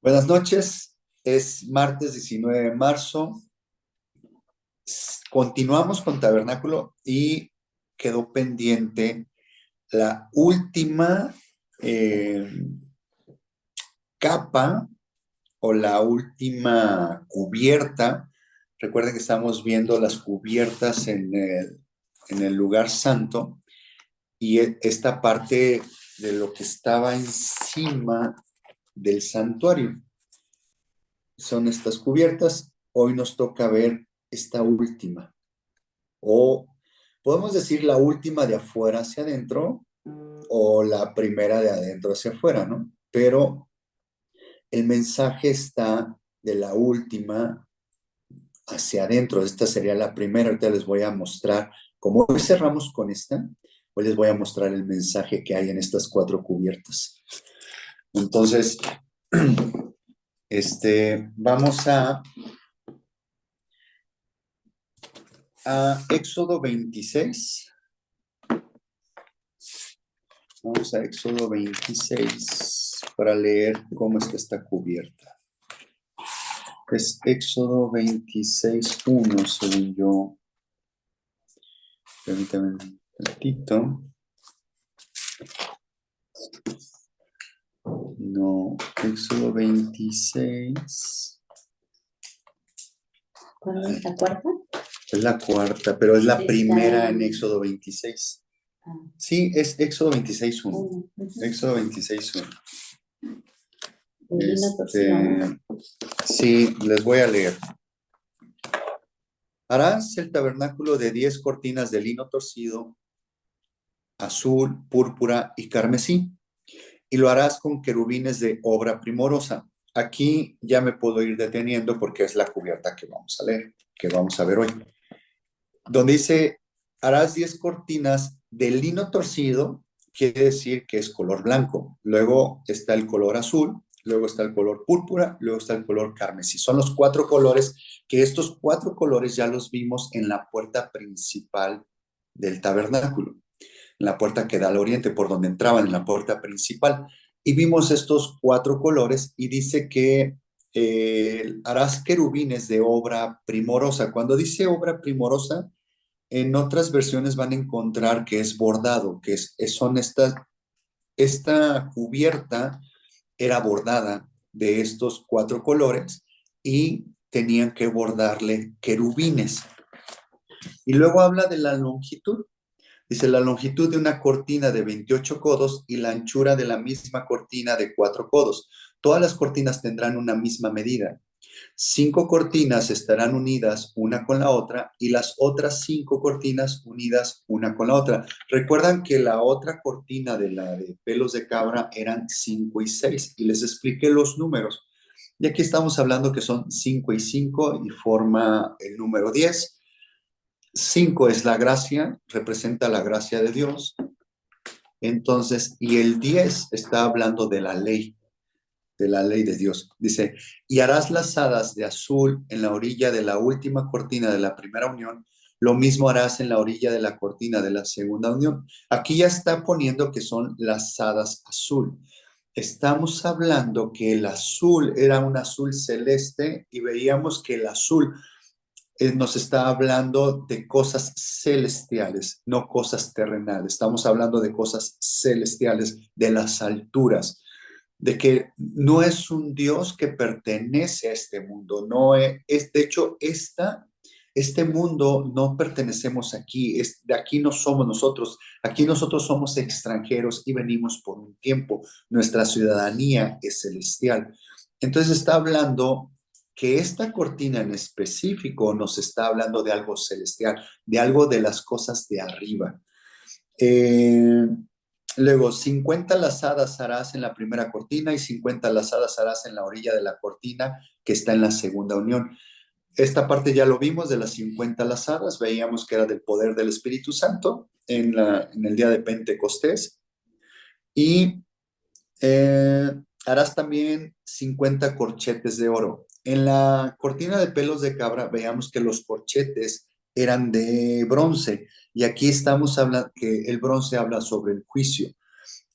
Buenas noches, es martes 19 de marzo. Continuamos con Tabernáculo y quedó pendiente la última eh, capa o la última cubierta. Recuerden que estamos viendo las cubiertas en el lugar santo y esta parte de lo que estaba encima del santuario. Son estas cubiertas. Hoy nos toca ver esta última, o podemos decir la última de afuera hacia adentro o la primera de adentro hacia afuera, ¿no? Pero el mensaje está de la última hacia adentro. Esta sería la primera. Ahorita les voy a mostrar, como hoy cerramos con esta, hoy les voy a mostrar el mensaje que hay en estas cuatro cubiertas. Entonces, vamos a Éxodo 26. Vamos a Éxodo 26 para leer cómo está esta cubierta. Es Éxodo 26:1, según yo. Permítame un ratito. No, Éxodo 26. ¿Cuál es la cuarta? Es la cuarta, pero es la Está primera en en- Éxodo 26. Ah, Sí, es Éxodo 26:1. ujú. Éxodo 26:1. El lino torcido, ¿no? Sí, les voy a leer. Harás el tabernáculo de 10 cortinas de lino torcido, azul, púrpura y carmesí, y lo harás con querubines de obra primorosa. Aquí ya me puedo ir deteniendo porque es la cubierta que vamos a leer, que vamos a ver hoy. Donde dice, harás 10 cortinas de lino torcido, quiere decir que es color blanco. Luego está el color azul, luego está el color púrpura, luego está el color carmesí. Son los cuatro colores, que estos cuatro colores ya los vimos en la puerta principal del tabernáculo, en la puerta que da al oriente, por donde entraban, en la puerta principal. Y vimos estos cuatro colores y dice que harás querubines de obra primorosa. Cuando dice obra primorosa, en otras versiones van a encontrar que es bordado, son esta cubierta era bordada de estos cuatro colores y tenían que bordarle querubines. Y luego habla de la longitud. Dice, la longitud de una cortina de 28 codos y la anchura de la misma cortina de 4 codos. Todas las cortinas tendrán una misma medida. 5 cortinas estarán unidas una con la otra y las otras 5 cortinas unidas una con la otra. Recuerdan que la otra cortina de la de pelos de cabra eran 5 y 6 y les expliqué los números. Y aquí estamos hablando que son 5 y 5 y forma el número 10. 5 es la gracia, representa la gracia de Dios. Entonces, y el 10 está hablando de la ley de Dios. Dice, y harás las hadas de azul en la orilla de la última cortina de la primera unión, lo mismo harás en la orilla de la cortina de la segunda unión. Aquí ya está poniendo que son las hadas azul. Estamos hablando que el azul era un azul celeste y veíamos que el azul nos está hablando de cosas celestiales, no cosas terrenales. Estamos hablando de cosas celestiales, de las alturas, de que no es un Dios que pertenece a este mundo, no es de hecho, este mundo no pertenecemos aquí, de aquí no somos nosotros, aquí nosotros somos extranjeros y venimos por un tiempo, nuestra ciudadanía es celestial. Entonces está hablando que esta cortina en específico nos está hablando de algo celestial, de algo de las cosas de arriba. Eh, Luego, 50 lazadas harás en la primera cortina y 50 lazadas harás en la orilla de la cortina que está en la segunda unión. Esta parte ya lo vimos de las 50 lazadas, veíamos que era del poder del Espíritu Santo en el día de Pentecostés. Y harás también 50 corchetes de oro. En la cortina de pelos de cabra veamos que los corchetes eran de bronce y aquí estamos hablando que el bronce habla sobre el juicio.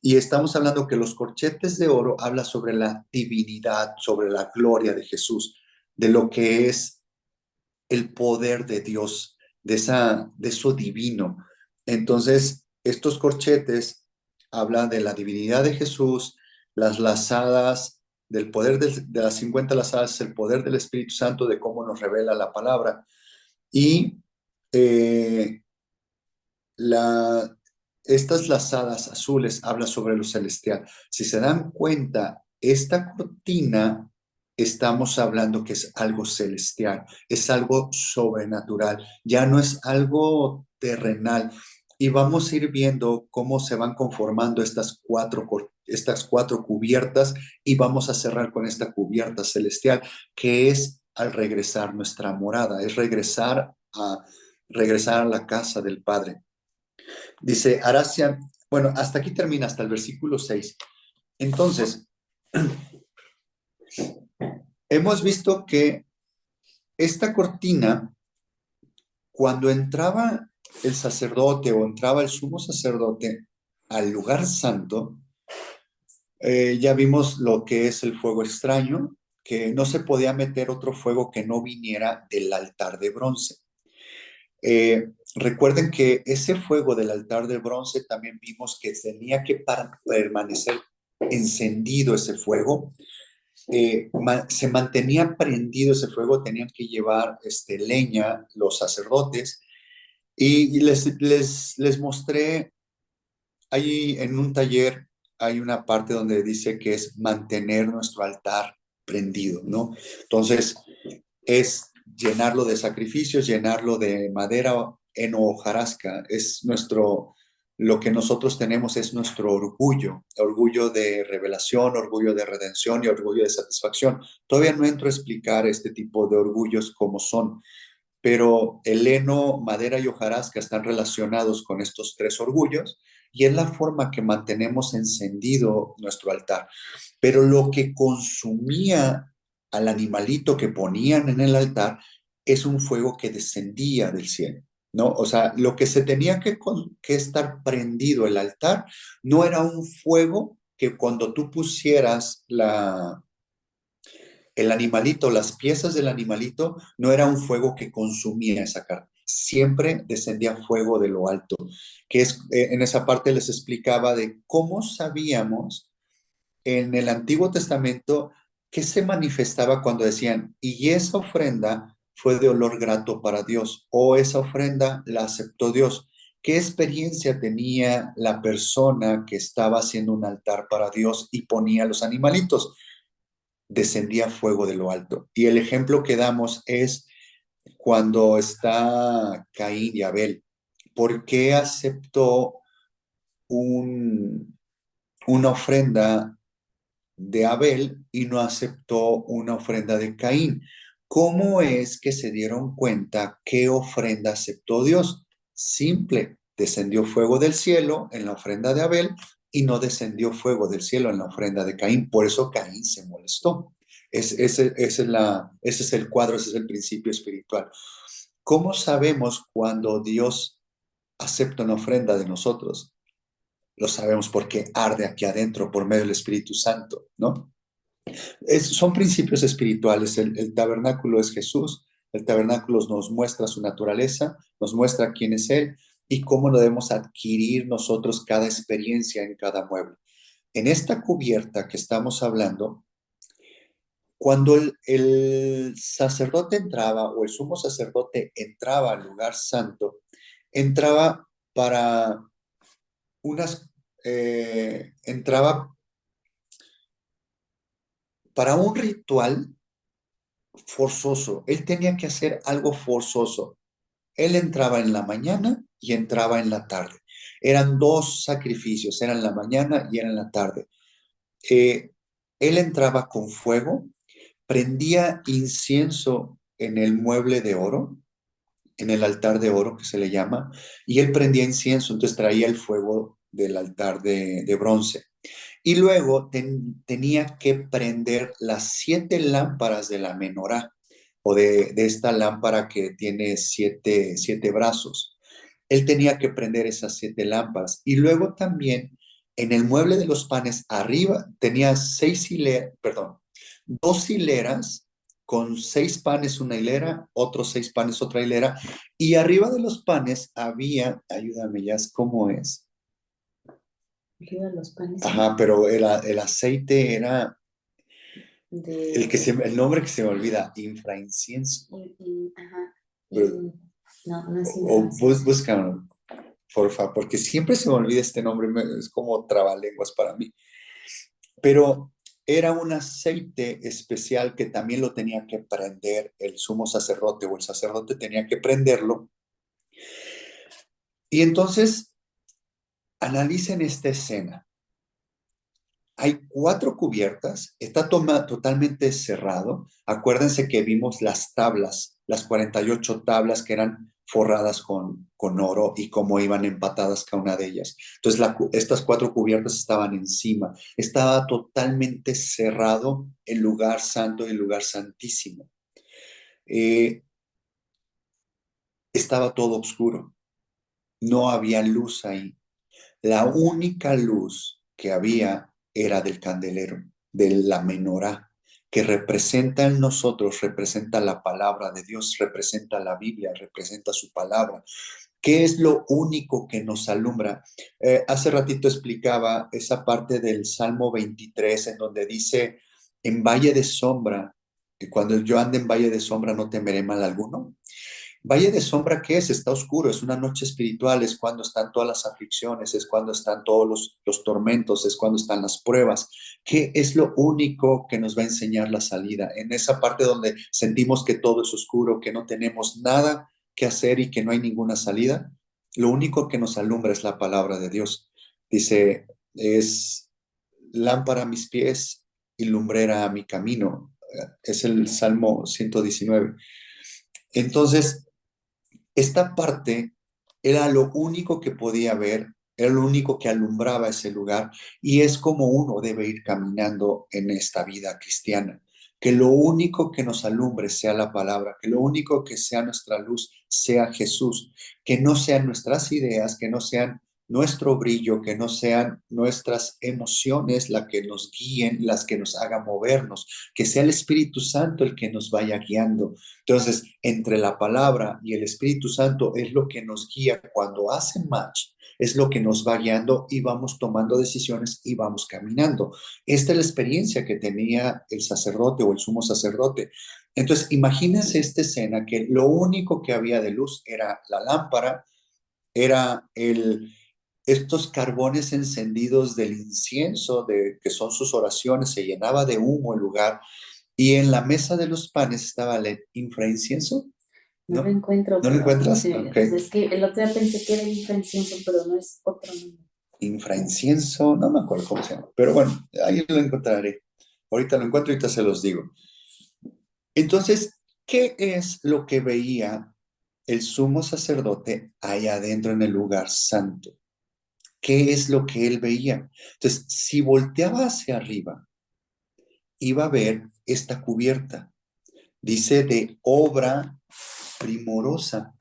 Y estamos hablando que los corchetes de oro habla sobre la divinidad, sobre la gloria de Jesús, de lo que es el poder de Dios, de eso divino. Entonces, estos corchetes hablan de la divinidad de Jesús, las lazadas, del poder de las 50 lazadas, el poder del Espíritu Santo, de cómo nos revela la palabra. Y eh, la, estas lazadas azules hablan sobre lo celestial. Si se dan cuenta, esta cortina estamos hablando que es algo celestial, es algo sobrenatural, ya no es algo terrenal. Y vamos a ir viendo cómo se van conformando estas cuatro cubiertas y vamos a cerrar con esta cubierta celestial, que es al regresar nuestra morada, es regresar a la casa del Padre. Dice, Aracia, bueno, hasta aquí termina, hasta el versículo 6. Entonces, hemos visto que esta cortina, cuando entraba el sacerdote o entraba el sumo sacerdote al lugar santo, ya vimos lo que es el fuego extraño, que no se podía meter otro fuego que no viniera del altar de bronce. Recuerden que ese fuego del altar de bronce también vimos que tenía que permanecer encendido ese fuego. Se mantenía prendido ese fuego, tenían que llevar leña los sacerdotes y les mostré ahí en un taller, hay una parte donde dice que es mantener nuestro altar prendido, ¿no? Entonces, es llenarlo de sacrificios, llenarlo de madera en hojarasca. Lo que nosotros tenemos es nuestro orgullo, orgullo de revelación, orgullo de redención y orgullo de satisfacción. Todavía no entro a explicar este tipo de orgullos como son, pero el heno, madera y hojarasca están relacionados con estos tres orgullos y es la forma que mantenemos encendido nuestro altar. Pero lo que consumía al animalito que ponían en el altar es un fuego que descendía del cielo, ¿no? O sea, lo que se tenía que estar prendido el altar no era un fuego que cuando tú pusieras el animalito, las piezas del animalito, no era un fuego que consumía esa carne. Siempre descendía fuego de lo alto, que es, en esa parte les explicaba de cómo sabíamos en el Antiguo Testamento qué se manifestaba cuando decían, y esa ofrenda fue de olor grato para Dios, o esa ofrenda la aceptó Dios. ¿Qué experiencia tenía la persona que estaba haciendo un altar para Dios y ponía los animalitos? Descendía fuego de lo alto. Y el ejemplo que damos es cuando está Caín y Abel. ¿Por qué aceptó una ofrenda de Abel y no aceptó una ofrenda de Caín? ¿Cómo es que se dieron cuenta qué ofrenda aceptó Dios? Simple, descendió fuego del cielo en la ofrenda de Abel y no descendió fuego del cielo en la ofrenda de Caín. Por eso Caín se molestó. Ese es el cuadro, ese es el principio espiritual. ¿Cómo sabemos cuando Dios acepta una ofrenda de nosotros? Lo sabemos porque arde aquí adentro por medio del Espíritu Santo, ¿no? Son principios espirituales. El tabernáculo es Jesús. El tabernáculo nos muestra su naturaleza, nos muestra quién es Él y cómo debemos adquirir nosotros cada experiencia en cada mueble. En esta cubierta que estamos hablando, cuando el sacerdote entraba o el sumo sacerdote entraba al lugar santo, entraba para entraba para un ritual forzoso. Él tenía que hacer algo forzoso. Él entraba en la mañana y entraba en la tarde. Eran dos sacrificios, eran en la mañana y eran en la tarde. Eh, Él entraba con fuego, prendía incienso en el mueble de oro, en el altar de oro que se le llama, y él prendía incienso, entonces traía el fuego del altar de bronce. Y luego tenía que prender las 7 lámparas de la menorá, o de esta lámpara que tiene siete brazos. Él tenía que prender esas 7 lámparas. Y luego también En el mueble de los panes, arriba tenía 6 hileras, perdón, 2 hileras con 6 panes una hilera, otros 6 panes otra hilera, y arriba de los panes había, ayúdame, ya es cómo es. Arriba de los panes. Ajá, pero el aceite era el nombre que se me olvida, infraincienso. Ajá. Pero- No, no es o infraincienso. búscalo, porfa, porque siempre se me olvida este nombre, es como trabalenguas para mí. Pero era un aceite especial que también lo tenía que prender el sumo sacerdote o el sacerdote tenía que prenderlo. Y entonces analicen esta escena. Hay 4 cubiertas, está totalmente cerrado. Acuérdense que vimos las tablas, las 48 tablas que eran forradas con oro y cómo iban empatadas cada una de ellas. Entonces, estas 4 cubiertas estaban encima. Estaba totalmente cerrado el lugar santo y el lugar santísimo. Eh, Estaba todo oscuro. No había luz ahí. La única luz que había era del candelero, de la menorá, que representa en nosotros, representa la palabra de Dios, representa la Biblia, representa su palabra. ¿Qué es lo único que nos alumbra? Hace ratito explicaba esa parte del Salmo 23 en donde dice, en valle de sombra, que cuando yo ande en valle de sombra no temeré mal alguno. Valle de sombra, ¿qué es? Está oscuro, es una noche espiritual, es cuando están todas las aflicciones, es cuando están todos los tormentos, es cuando están las pruebas. ¿Qué es lo único que nos va a enseñar la salida? En esa parte donde sentimos que todo es oscuro, que no tenemos nada que hacer y que no hay ninguna salida, lo único que nos alumbra es la palabra de Dios. Dice, es lámpara a mis pies y lumbrera a mi camino. Es el Salmo 119. Entonces, esta parte era lo único que podía ver, era lo único que alumbraba ese lugar y es como uno debe ir caminando en esta vida cristiana. Que lo único que nos alumbre sea la palabra, que lo único que sea nuestra luz sea Jesús, que no sean nuestras ideas, que no sean nuestro brillo, que no sean nuestras emociones las que nos guíen, las que nos hagan movernos, que sea el Espíritu Santo el que nos vaya guiando. Entonces, entre la palabra y el Espíritu Santo es lo que nos guía cuando hacen match, es lo que nos va guiando y vamos tomando decisiones y vamos caminando. Esta es la experiencia que tenía el sacerdote o el sumo sacerdote. Entonces, imagínense esta escena que lo único que había de luz era la lámpara, era estos carbones encendidos del incienso, que son sus oraciones, se llenaba de humo el lugar y en la mesa de los panes estaba el infraincienso. No ¿No? lo encuentro, ¿No lo pero encuentras? sí, Ok. pues es que el otro día pensé que era infraincienso, pero no es otro nombre. Infraincienso, no me acuerdo cómo se llama, pero bueno, ahí lo encontraré. Ahorita lo encuentro, ahorita se los digo. Entonces, ¿qué es lo que veía el sumo sacerdote allá adentro en el lugar santo? ¿Qué es lo que él veía? Entonces, si volteaba hacia arriba, iba a ver esta cubierta. Dice de obra primorosa.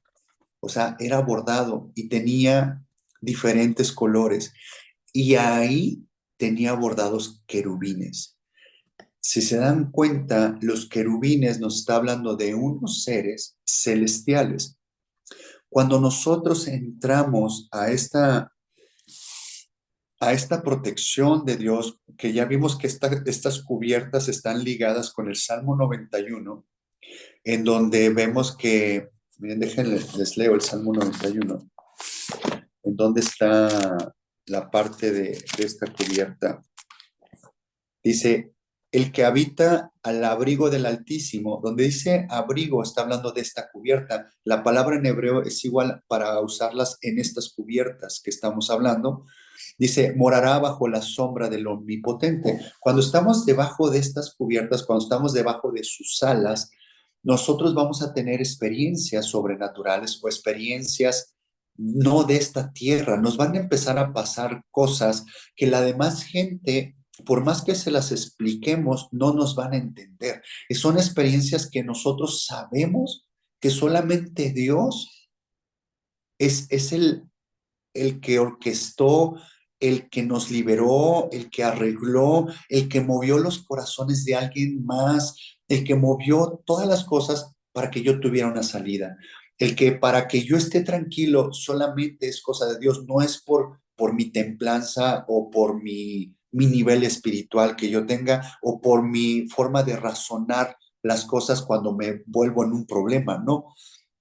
O sea, era bordado y tenía diferentes colores. Y ahí tenía bordados querubines. Si se dan cuenta, los querubines nos está hablando de unos seres celestiales. Cuando nosotros entramos a esta protección de Dios, que ya vimos que estas cubiertas están ligadas con el Salmo 91, en donde vemos que, miren, déjenme, les leo el Salmo 91, en donde está la parte de esta cubierta. Dice, el que habita al abrigo del Altísimo, donde dice abrigo, está hablando de esta cubierta. La palabra en hebreo es igual para usarlas en estas cubiertas que estamos hablando. Dice, morará bajo la sombra del Omnipotente. Cuando estamos debajo de estas cubiertas, cuando estamos debajo de sus alas, nosotros vamos a tener experiencias sobrenaturales o experiencias no de esta tierra. Nos van a empezar a pasar cosas que la demás gente, por más que se las expliquemos, no nos van a entender. Y son experiencias que nosotros sabemos que solamente Dios es el que orquestó el que nos liberó, el que arregló, el que movió los corazones de alguien más, el que movió todas las cosas para que yo tuviera una salida. El que para que yo esté tranquilo solamente es cosa de Dios, no es por mi templanza o por mi nivel espiritual que yo tenga o por mi forma de razonar las cosas cuando me vuelvo en un problema, no.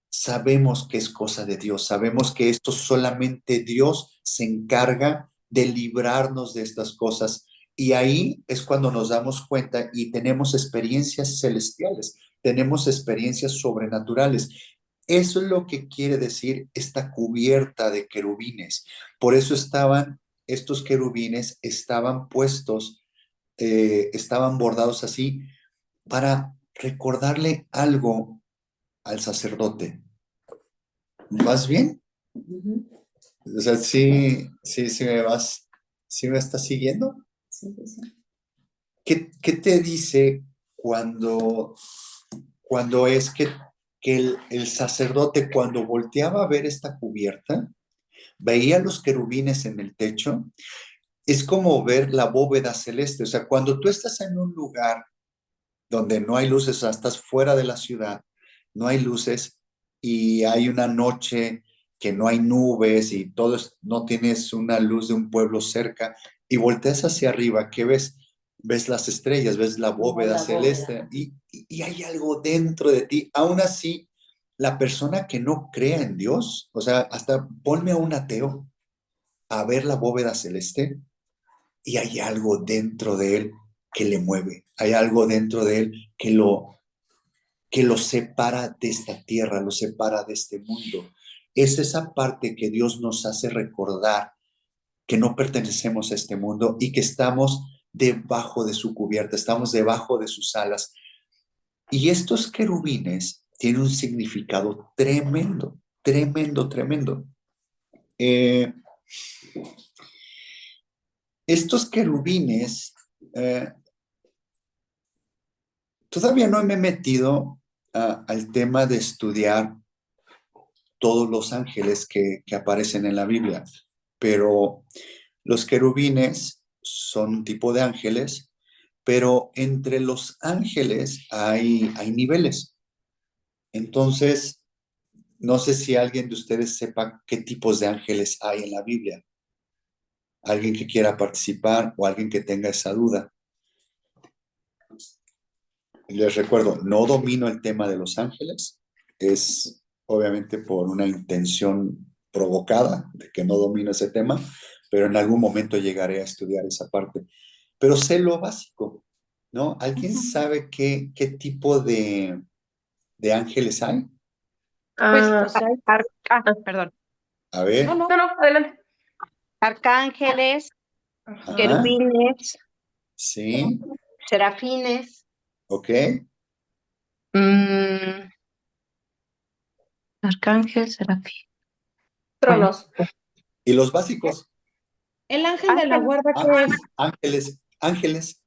Sabemos que es cosa de Dios, sabemos que esto solamente Dios se encarga de librarnos de estas cosas. Y ahí es cuando nos damos cuenta y tenemos experiencias celestiales, tenemos experiencias sobrenaturales. Eso es lo que quiere decir esta cubierta de querubines. Por eso estos querubines estaban puestos, estaban bordados así para recordarle algo al sacerdote. ¿Vas bien? Ujú. O sea, sí me vas, sí me estás siguiendo. Sí, sí, sí. ¿Qué te dice cuando es que el sacerdote, cuando volteaba a ver esta cubierta, veía los querubines en el techo? Es como ver la bóveda celeste. O sea, cuando tú estás en un lugar donde no hay luces, o sea, estás fuera de la ciudad, no hay luces y hay una noche que no hay nubes y no tienes una luz de un pueblo cerca y volteas hacia arriba, ¿qué ves? Ves las estrellas, ves la bóveda celeste y hay algo dentro de ti. Aún así, la persona que no crea en Dios, o sea, hasta ponme a un ateo a ver la bóveda celeste y hay algo dentro de él que le mueve, hay algo dentro de él que lo separa de esta tierra, lo separa de este mundo. Es esa parte que Dios nos hace recordar que no pertenecemos a este mundo y que estamos debajo de su cubierta, estamos debajo de sus alas. Y estos querubines tienen un significado tremendo, tremendo, tremendo. Eh, estos querubines, eh, todavía no me he metido al tema de estudiar todos los ángeles que aparecen en la Biblia, pero los querubines son un tipo de ángeles, pero entre los ángeles hay niveles. Entonces, no sé si alguien de ustedes sepa qué tipos de ángeles hay en la Biblia. Alguien que quiera participar o alguien que tenga esa duda. Les recuerdo, no domino el tema de los ángeles, es obviamente por una intención provocada de que no domino ese tema, pero en algún momento llegaré a estudiar esa parte. Pero sé lo básico, ¿no? ¿Alguien sabe qué tipo de ángeles hay? Pues, Pues hay, perdón. A no, ver, no. No, adelante. Arcángeles, Ajá. ajá, querubines, sí, serafines, ok. mm, arcángel, serafín. Bueno, Tronos. ¿Y los básicos? ¿El ángel de la ángel. guarda Ah, qué es? ángeles,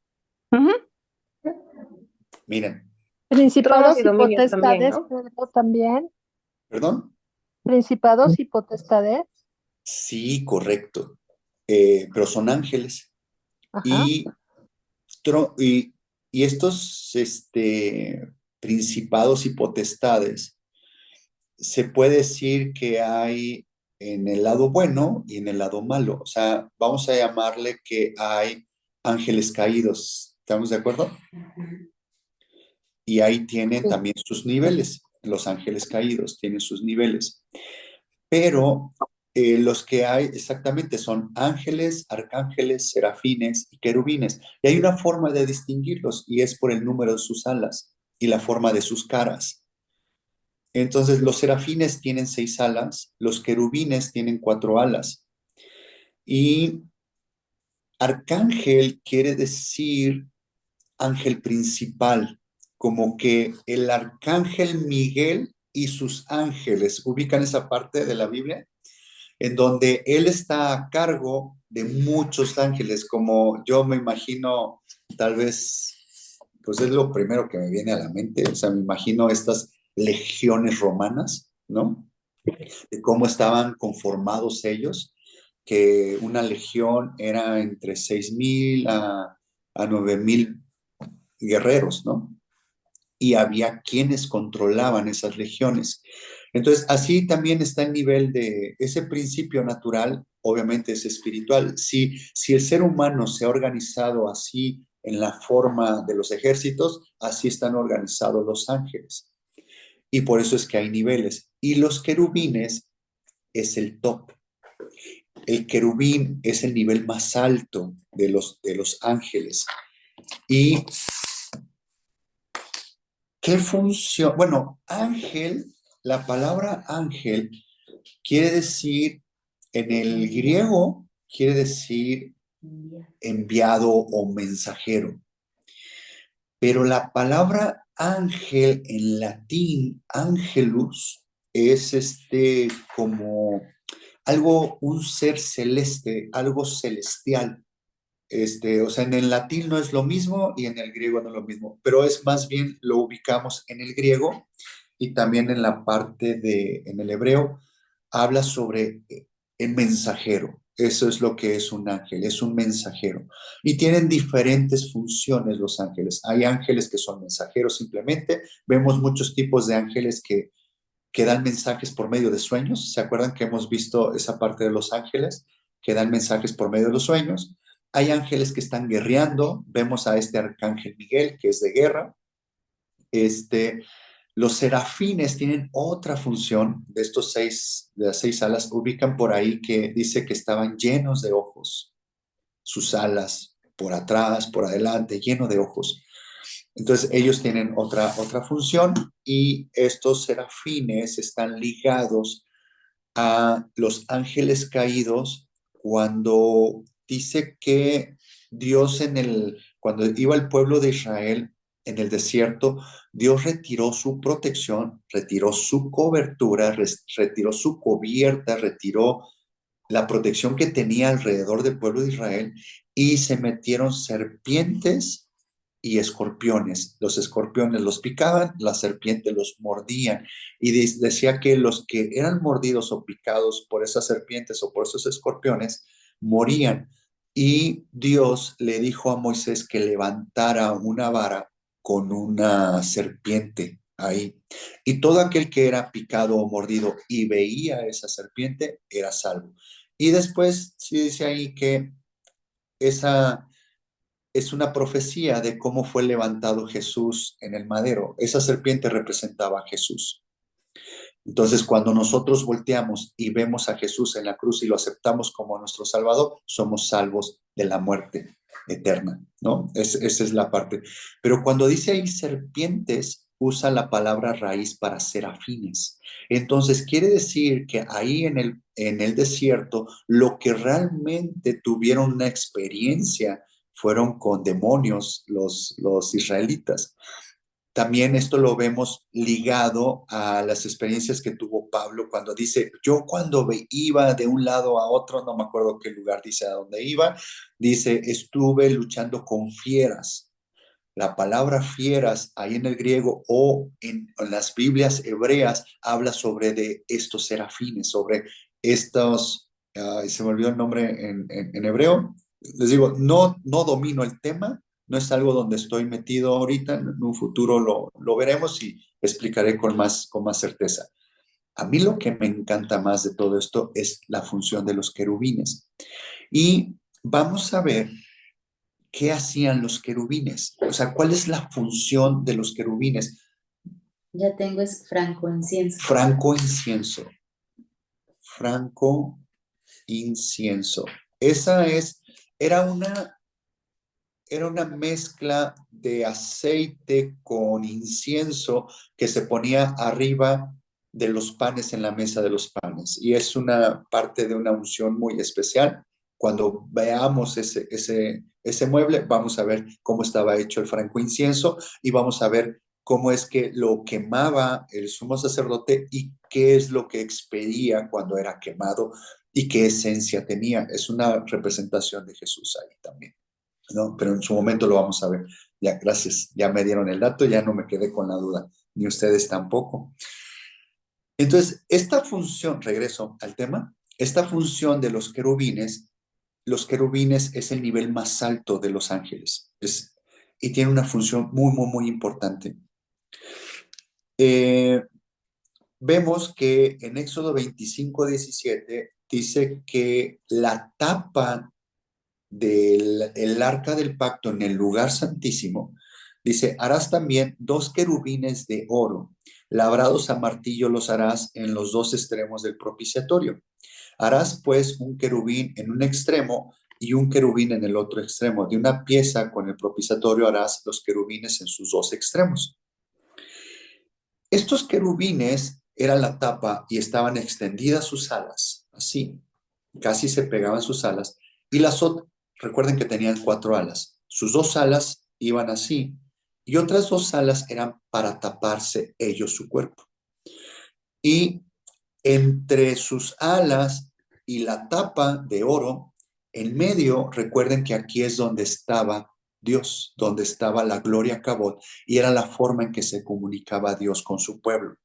Ujú. miren, Tronos Principados y y dominios también, potestades, ¿no? Pedro, también. perdón. Principados y potestades. Sí, correcto. Pero son ángeles. Ajá. Y, y, y estos principados y potestades, se puede decir que hay en el lado bueno y en el lado malo. O sea, vamos a llamarle que hay ángeles caídos. ¿Estamos de acuerdo? Y ahí tienen Sí. también sus niveles. Los ángeles caídos tienen sus niveles. Pero los que hay exactamente son ángeles, arcángeles, serafines y querubines. Y hay una forma de distinguirlos y es por el número de sus alas y la forma de sus caras. Entonces, los serafines tienen 6 alas, los querubines tienen 4 alas. Y arcángel quiere decir ángel principal, como que el arcángel Miguel y sus ángeles. ¿Ubican esa parte de la Biblia? En donde él está a cargo de muchos ángeles, como yo me imagino, tal vez, pues es lo primero que me viene a la mente, o sea, me imagino estas legiones romanas, ¿no? De cómo estaban conformados ellos. que una legión era entre 6,000 a 9,000 guerreros, ¿no? Y había quienes controlaban esas legiones. Entonces, así también está el nivel de ese principio natural, obviamente es espiritual. Si el ser humano se ha organizado así en la forma de los ejércitos, así están organizados los ángeles. Y por eso es que hay niveles. Y los querubines es el top. El querubín es el nivel más alto de los ángeles. ¿Y qué función? Bueno, ángel, la palabra ángel quiere decir, en el griego, quiere decir enviado o mensajero. Pero la palabra ángel en latín, angelus, es como algo, un ser celeste, algo celestial. O sea, en el latín no es lo mismo y en el griego no es lo mismo, pero es más bien lo ubicamos en el griego y también en la parte en el hebreo, habla sobre el mensajero. Eso es lo que es un ángel, es un mensajero. Y tienen diferentes funciones los ángeles. Hay ángeles que son mensajeros simplemente. Vemos muchos tipos de ángeles que dan mensajes por medio de sueños. ¿Se acuerdan que hemos visto esa parte de los ángeles que dan mensajes por medio de los sueños? Hay ángeles que están guerreando. Vemos a este arcángel Miguel, que es de guerra. Los serafines tienen otra función de de las 6 alas. Ubican por ahí que dice que estaban llenos de ojos. Sus alas, por atrás, por adelante, lleno de ojos. Entonces ellos tienen otra función y estos serafines están ligados a los ángeles caídos cuando dice que Dios cuando iba el pueblo de Israel en el desierto, Dios retiró su protección, retiró su cobertura, retiró su cubierta, retiró la protección que tenía alrededor del pueblo de Israel y se metieron serpientes y escorpiones. Los escorpiones los picaban, las serpientes los mordían. Y decía que los que eran mordidos o picados por esas serpientes o por esos escorpiones morían. Y Dios le dijo a Moisés que levantara una vara con una serpiente ahí. Y todo aquel que era picado o mordido y veía esa serpiente era salvo. Y después sí dice ahí que esa es una profecía de cómo fue levantado Jesús en el madero. Esa serpiente representaba a Jesús. Entonces, cuando nosotros volteamos y vemos a Jesús en la cruz y lo aceptamos como nuestro Salvador, somos salvos de la muerte eterna, ¿no? Esa es la parte. Pero cuando dice ahí serpientes, usa la palabra raíz para serafines. Entonces, quiere decir que ahí en el desierto, lo que realmente tuvieron una experiencia fueron con demonios los israelitas. También esto lo vemos ligado a las experiencias que tuvo Pablo cuando dice, yo cuando iba de un lado a otro, no me acuerdo qué lugar dice a dónde iba, dice, estuve luchando con fieras. La palabra fieras ahí en el griego o en las Biblias hebreas habla sobre de estos serafines, sobre estos, se me olvidó el nombre en hebreo. Les digo, no domino el tema, no es algo donde estoy metido ahorita, en un futuro lo veremos y explicaré con más certeza. A mí lo que me encanta más de todo esto es la función de los querubines. Y vamos a ver qué hacían los querubines, o sea, cuál es la función de los querubines. Ya tengo es franco incienso. Franco incienso. Franco incienso. Esa era una mezcla de aceite con incienso que se ponía arriba de los panes en la mesa de los panes. Y es una parte de una unción muy especial. Cuando veamos ese mueble, vamos a ver cómo estaba hecho el franco incienso y vamos a ver cómo es que lo quemaba el sumo sacerdote y qué es lo que expedía cuando era quemado y qué esencia tenía. Es una representación de Jesús ahí también, ¿no? Pero en su momento lo vamos a ver. Ya, gracias. Ya me dieron el dato, ya no me quedé con la duda, ni ustedes tampoco. Entonces, esta función, regreso al tema, esta función de los querubines es el nivel más alto de los ángeles y tiene una función muy, muy, muy importante. Vemos que en Éxodo 25:17 dice que la tapa del arca del pacto en el lugar santísimo, dice, harás también 2 querubines de oro, labrados a martillo los harás en los 2 extremos del propiciatorio. Harás pues un querubín en un extremo y un querubín en el otro extremo. De una pieza con el propiciatorio harás los querubines en sus 2 extremos. Estos querubines eran la tapa y estaban extendidas sus alas, así, casi se pegaban sus alas, y las otras, recuerden que tenían 4 alas, sus 2 alas iban así, y otras 2 alas eran para taparse ellos su cuerpo. Y entre sus alas y la tapa de oro, en medio, recuerden que aquí es donde estaba Dios, donde estaba la gloria Kabod, y era la forma en que se comunicaba Dios con su pueblo.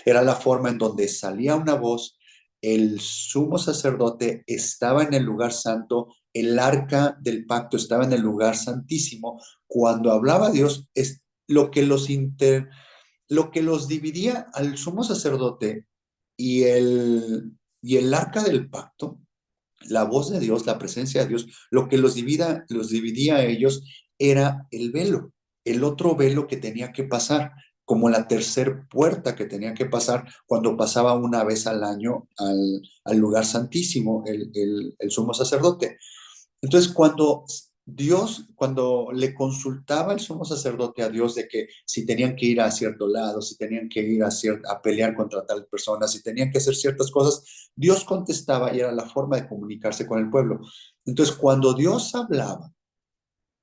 Era la forma en donde salía una voz, el sumo sacerdote estaba en el lugar santo, el arca del pacto estaba en el lugar santísimo. Cuando hablaba Dios, es lo que los dividía al sumo sacerdote y el arca del pacto, la voz de Dios, la presencia de Dios, lo que los dividía a ellos era el velo, el otro velo que tenía que pasar, como la tercer puerta que tenía que pasar cuando pasaba una vez al año al lugar santísimo, el sumo sacerdote. Entonces, cuando le consultaba el sumo sacerdote a Dios de que si tenían que ir a cierto lado, si tenían que ir a pelear contra tal persona, si tenían que hacer ciertas cosas, Dios contestaba y era la forma de comunicarse con el pueblo. Entonces, cuando Dios hablaba,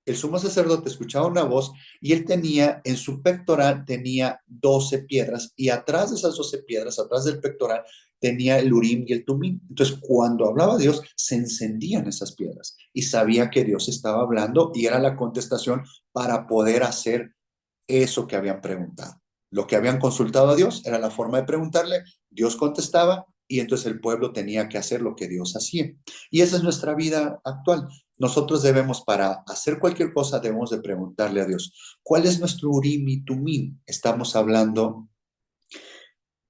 el sumo sacerdote escuchaba una voz y él tenía, en su pectoral tenía 12 piedras y atrás de esas 12 piedras, atrás del pectoral, tenía el Urim y el Tumim. Entonces, cuando hablaba Dios, se encendían esas piedras y sabía que Dios estaba hablando y era la contestación para poder hacer eso que habían preguntado. Lo que habían consultado a Dios era la forma de preguntarle, Dios contestaba y entonces el pueblo tenía que hacer lo que Dios hacía. Y esa es nuestra vida actual. Nosotros debemos, para hacer cualquier cosa, debemos de preguntarle a Dios, ¿cuál es nuestro Urim y Tumim? Estamos hablando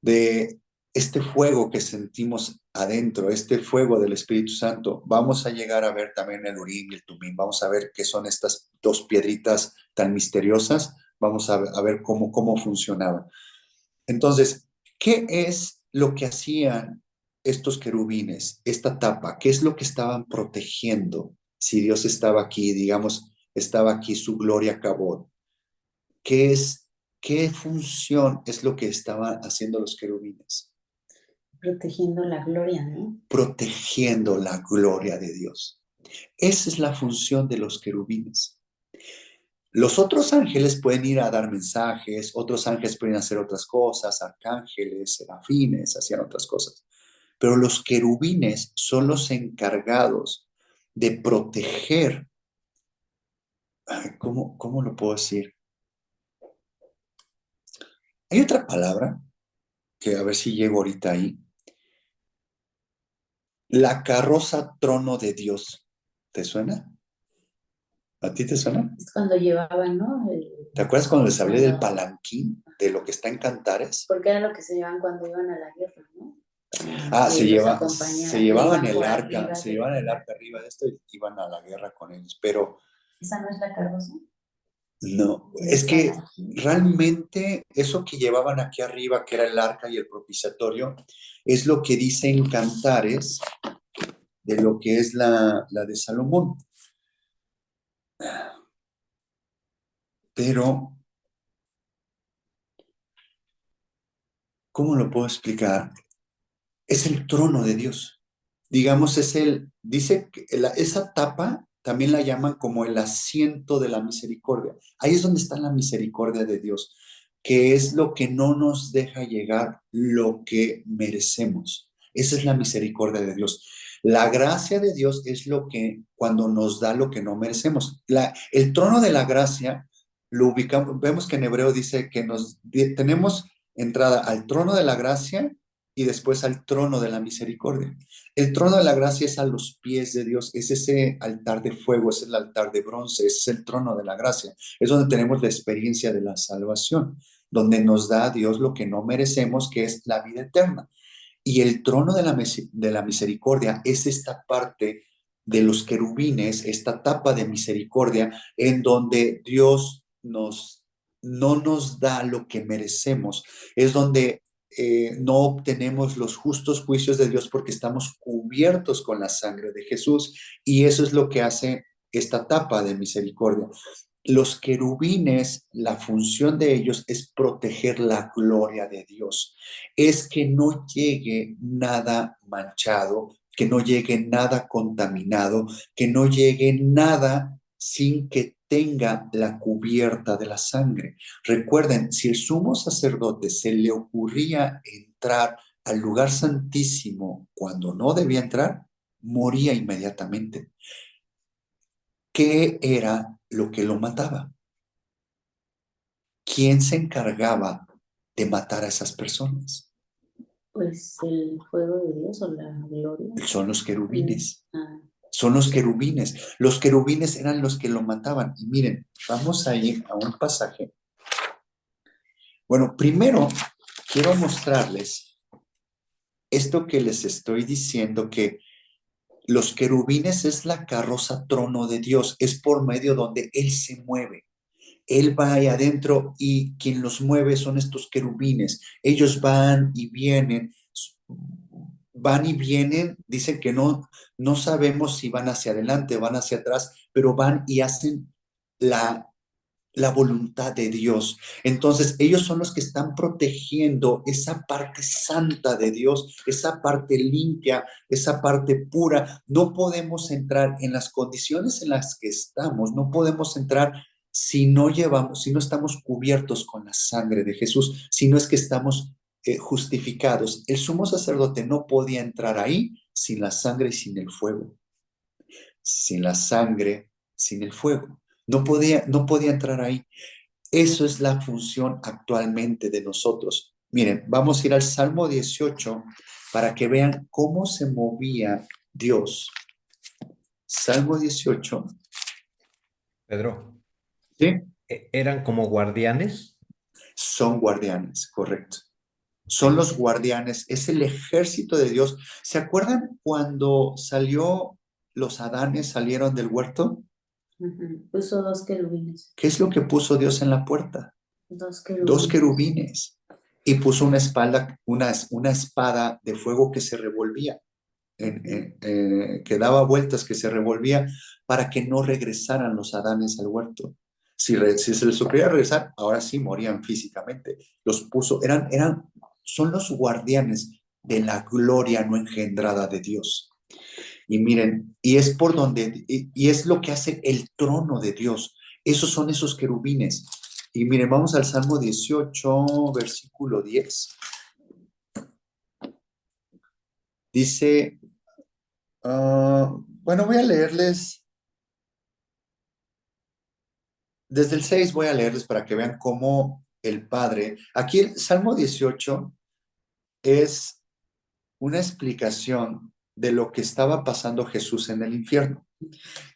de este fuego que sentimos adentro, este fuego del Espíritu Santo. Vamos a llegar a ver también el Urim y el Tumim. Vamos a ver qué son estas 2 piedritas tan misteriosas. Vamos a ver cómo funcionaban. Entonces, ¿qué es lo que hacían estos querubines, esta tapa? ¿Qué es lo que estaban protegiendo? Si Dios estaba aquí, digamos, estaba aquí su gloria Kabod. ¿Qué función es lo que estaban haciendo los querubines? Protegiendo la gloria, ¿no? Protegiendo la gloria de Dios. Esa es la función de los querubines. Los otros ángeles pueden ir a dar mensajes, otros ángeles pueden hacer otras cosas, arcángeles, serafines, hacían otras cosas. Pero los querubines son los encargados de proteger. ¿Cómo lo puedo decir? Hay otra palabra que a ver si llego ahorita ahí. La carroza trono de Dios. ¿Te suena? ¿A ti te suena? Es cuando llevaban, ¿no? ¿Te acuerdas cuando les hablé del palanquín, de lo que está en Cantares? Porque era lo que se llevaban cuando iban a la guerra, ¿no? Se llevaban el arca, arriba se llevaban el arca arriba de esto y iban a la guerra con ellos, pero ¿Esa no es la carroza? no, es que realmente eso que llevaban aquí arriba, que era el arca y el propiciatorio, es lo que dice en Cantares de lo que es la de Salomón. Pero, ¿cómo lo puedo explicar? Es el trono de Dios. Digamos, dice que esa tapa también la llaman como el asiento de la misericordia. Ahí es donde está la misericordia de Dios, que es lo que no nos deja llegar lo que merecemos. Esa es la misericordia de Dios. La gracia de Dios es lo que, cuando nos da lo que no merecemos. El trono de la gracia lo ubicamos, vemos que en hebreo dice que tenemos entrada al trono de la gracia y después al trono de la misericordia. El trono de la gracia es a los pies de Dios, es ese altar de fuego, es el altar de bronce, es el trono de la gracia. Es donde tenemos la experiencia de la salvación, donde nos da Dios lo que no merecemos, que es la vida eterna. Y el trono de la misericordia es esta parte de los querubines, esta tapa de misericordia, en donde Dios no nos da lo que merecemos. Es donde no obtenemos los justos juicios de Dios porque estamos cubiertos con la sangre de Jesús. Y eso es lo que hace esta tapa de misericordia. Los querubines, la función de ellos es proteger la gloria de Dios. Es que no llegue nada manchado, que no llegue nada contaminado, que no llegue nada sin que tenga la cubierta de la sangre. Recuerden, si el sumo sacerdote se le ocurría entrar al lugar santísimo cuando no debía entrar, moría inmediatamente. ¿Qué era lo que lo mataba? ¿Quién se encargaba de matar a esas personas? Pues el fuego de Dios o la gloria. Son los querubines. Ah, Son los querubines. Los querubines eran los que lo mataban. Y miren, vamos a ir a un pasaje. Bueno, primero quiero mostrarles esto que les estoy diciendo, que los querubines es la carroza trono de Dios, es por medio donde Él se mueve. Él va ahí adentro y quien los mueve son estos querubines. Ellos van y vienen, dicen que no sabemos si van hacia adelante, van hacia atrás, pero van y hacen la voluntad de Dios. Entonces, ellos son los que están protegiendo esa parte santa de Dios, esa parte limpia, esa parte pura. No podemos entrar en las condiciones en las que estamos, no podemos entrar si no estamos cubiertos con la sangre de Jesús, si no es que estamos justificados. El sumo sacerdote no podía entrar ahí sin la sangre y sin el fuego. Sin la sangre, sin el fuego. No podía entrar ahí. Eso es la función actualmente de nosotros. Miren, vamos a ir al Salmo 18 para que vean cómo se movía Dios. Salmo 18. Pedro, ¿Sí? ¿eran como guardianes? Son guardianes, correcto. Son los guardianes, es el ejército de Dios. ¿Se acuerdan cuando los Adanes salieron del huerto? puso dos querubines. ¿Qué es lo que puso Dios en la puerta? Dos querubines. Y puso una espada de fuego que se revolvía, que daba vueltas, que se revolvía para que no regresaran los Adanes al huerto. Si se les ocurría regresar, ahora sí morían físicamente. Los puso, son los guardianes de la gloria no engendrada de Dios. Y miren, y es por donde, y es lo que hace el trono de Dios. Esos son esos querubines. Y miren, vamos al Salmo 18, versículo 10. Dice, bueno, voy a leerles, desde el 6 voy a leerles para que vean cómo el Padre, aquí el Salmo 18 es una explicación de lo que estaba pasando Jesús en el infierno.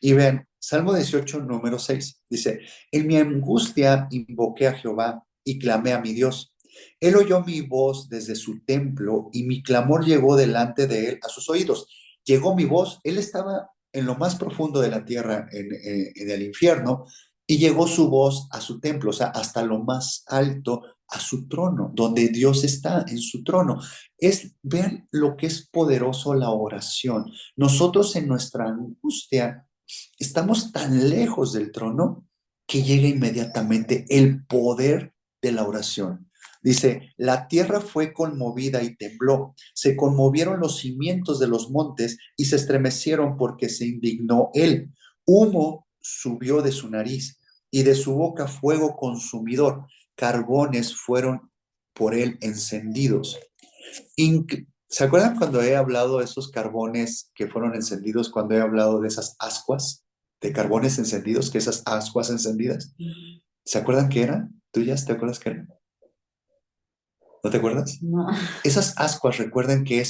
Y ven, Salmo 18, número 6, dice, en mi angustia invoqué a Jehová y clamé a mi Dios. Él oyó mi voz desde su templo y mi clamor llegó delante de él a sus oídos. Llegó mi voz, él estaba en lo más profundo de la tierra, en el infierno, y llegó su voz a su templo, o sea, hasta lo más alto, a su trono, donde Dios está en su trono. Vean lo que es poderoso la oración. Nosotros en nuestra angustia estamos tan lejos del trono que llega inmediatamente el poder de la oración. Dice, la tierra fue conmovida y tembló, se conmovieron los cimientos de los montes y se estremecieron porque se indignó él. Humo subió de su nariz y de su boca fuego consumidor. Carbones fueron por él encendidos. ¿Se acuerdan cuando he hablado de esos carbones que fueron encendidos, cuando he hablado de esas ascuas, de carbones encendidos, que esas ascuas encendidas? ¿Se acuerdan qué eran? ¿Tú ya te acuerdas qué eran? ¿No te acuerdas? No. Esas ascuas, recuerden que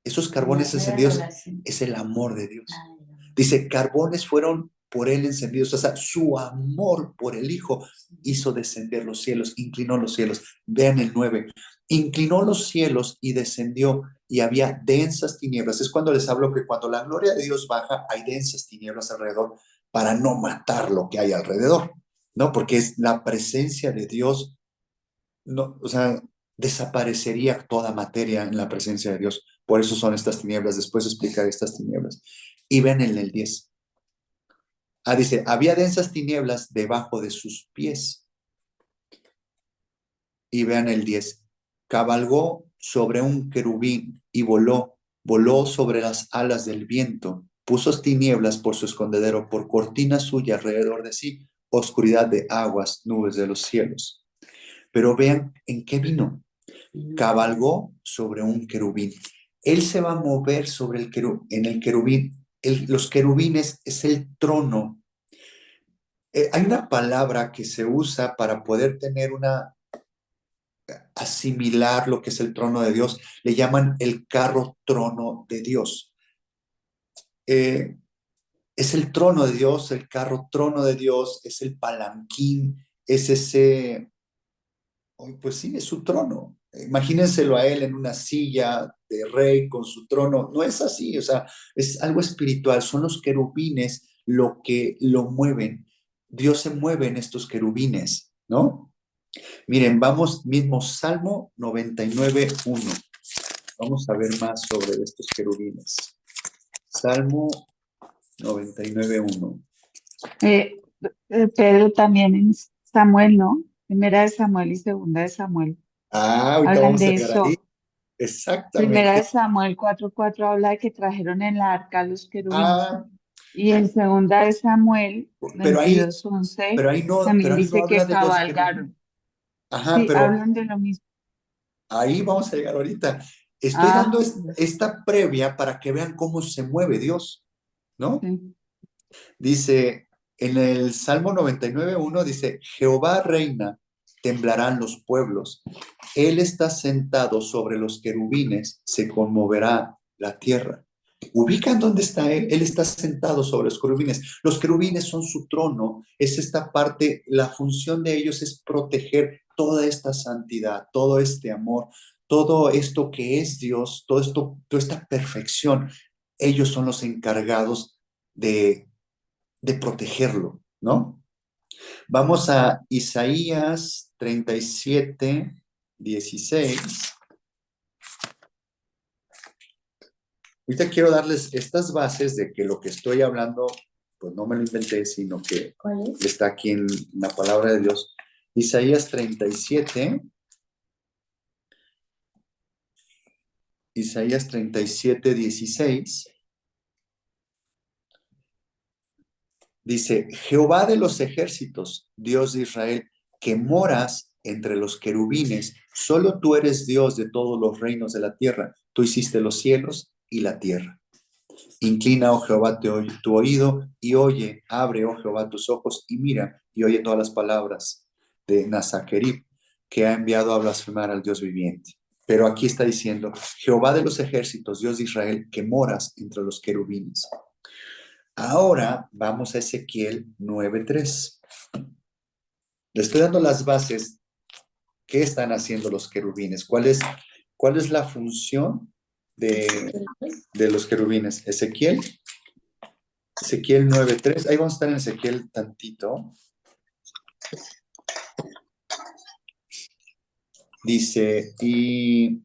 esos carbones No era encendidos relación. es el amor de Dios. Ay, no. Dice, carbones fueron por él encendidos. O sea, su amor por el Hijo hizo descender los cielos, inclinó los cielos. Vean el 9. Inclinó los cielos y descendió, y había densas tinieblas. Es cuando les hablo que cuando la gloria de Dios baja, hay densas tinieblas alrededor para no matar lo que hay alrededor, ¿no? Porque es la presencia de Dios, no, o sea, desaparecería toda materia en la presencia de Dios. Por eso son estas tinieblas. Después explicaré estas tinieblas. Y ven en el 10. Dice, había densas tinieblas debajo de sus pies. Y vean el 10. Cabalgó sobre un querubín y voló sobre las alas del viento. Puso tinieblas por su escondedero, por cortina suya alrededor de sí, oscuridad de aguas, nubes de los cielos. Pero vean en qué vino. Cabalgó sobre un querubín. Él se va a mover sobre en el querubín. Los querubines es el trono. Hay una palabra que se usa para poder tener asimilar lo que es el trono de Dios. Le llaman el carro trono de Dios. Es el trono de Dios, el carro trono de Dios, es el palanquín, es ese, pues sí, es su trono. Imagínenselo a él en una silla de rey con su trono. No es así, o sea, es algo espiritual. Son los querubines lo que lo mueven. Dios se mueve en estos querubines, ¿no? Miren, vamos mismo Salmo 99:1. Vamos a ver más sobre estos querubines. Salmo 99:1. Pedro también en Samuel, ¿no? Primera de Samuel y segunda de Samuel. Ahorita Hablan vamos a de llegar ahí. eso. Primera de Exactamente. Samuel 4:4 habla de que trajeron en la arca a los querubines. Ah, Y en segunda de Samuel pero ahí, 22:11 pero también ahí no dice habla que de los querubines. cabalgaron. Ajá, Sí, pero hablan de lo mismo. ahí vamos a llegar ahorita. Estoy Ah, dando esta previa para que vean cómo se mueve Dios, ¿no? sí. Dice, en el Salmo 99:1 dice, Jehová reina, temblarán los pueblos. Él está sentado sobre los querubines, se conmoverá la tierra. ¿Ubican dónde está él? Él está sentado sobre los querubines. Los querubines son su trono. Es esta parte, la función de ellos es proteger toda esta santidad, todo este amor, todo esto que es Dios, todo esto, toda esta perfección. Ellos son los encargados de protegerlo, ¿no? Vamos a Isaías 37:16. Ahorita quiero darles estas bases de que lo que estoy hablando, pues no me lo inventé, sino que ¿Cuál es? está aquí en la palabra de Dios. Isaías 37. Isaías 37:16. Dice, Jehová de los ejércitos, Dios de Israel, que moras entre los querubines, solo tú eres Dios de todos los reinos de la tierra. Tú hiciste los cielos y la tierra. Inclina, oh Jehová, tu oído y oye, abre, oh Jehová, tus ojos y mira y oye todas las palabras de Nazaquerib, que ha enviado a blasfemar al Dios viviente. Pero aquí está diciendo, Jehová de los ejércitos, Dios de Israel, que moras entre los querubines. Ahora vamos a Ezequiel 9:3. Le estoy dando las bases. ¿Qué están haciendo los querubines? ¿Cuál es la función de los querubines? Ezequiel 9:3. Ahí vamos a estar en Ezequiel tantito. Dice, y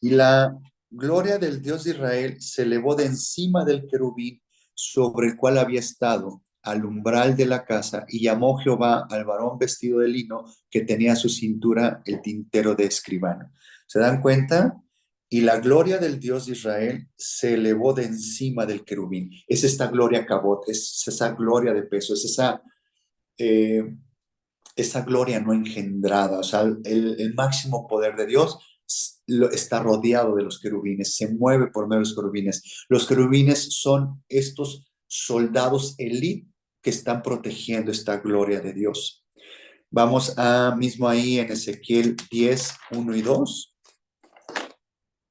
la gloria del Dios de Israel se elevó de encima del querubín sobre el cual había estado al umbral de la casa, y llamó Jehová al varón vestido de lino que tenía a su cintura el tintero de escribano. ¿Se dan cuenta? Y la gloria del Dios de Israel se elevó de encima del querubín. Es esta gloria cabot, es esa gloria de peso, es esa gloria no engendrada. O sea, el máximo poder de Dios está rodeado de los querubines, se mueve por medio de los querubines. Los querubines son estos soldados elite que están protegiendo esta gloria de Dios. Vamos a mismo ahí en Ezequiel 10, 1 y 2.